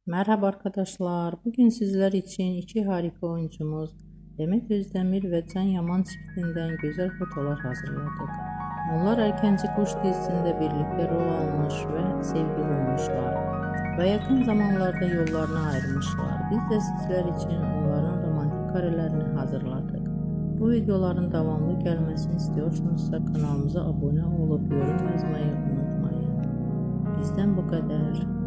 Merhaba arkadaşlar. Bugün sizler için iki harika oyuncumuz Demet Özdemir ve Can Yaman çiftinden güzel fotolar hazırladık. Onlar Erkenci Kuş dizisinde birlikte rol almış ve sevgili olmuşlar ve yakın zamanlarda yollarını ayırmışlar. Biz de sizler için onların romantik karelerini hazırladık. Bu videoların devamlı gelmesini istiyorsanız kanalımıza abone olup yorum yazmayı unutmayın. Bizden bu kadar.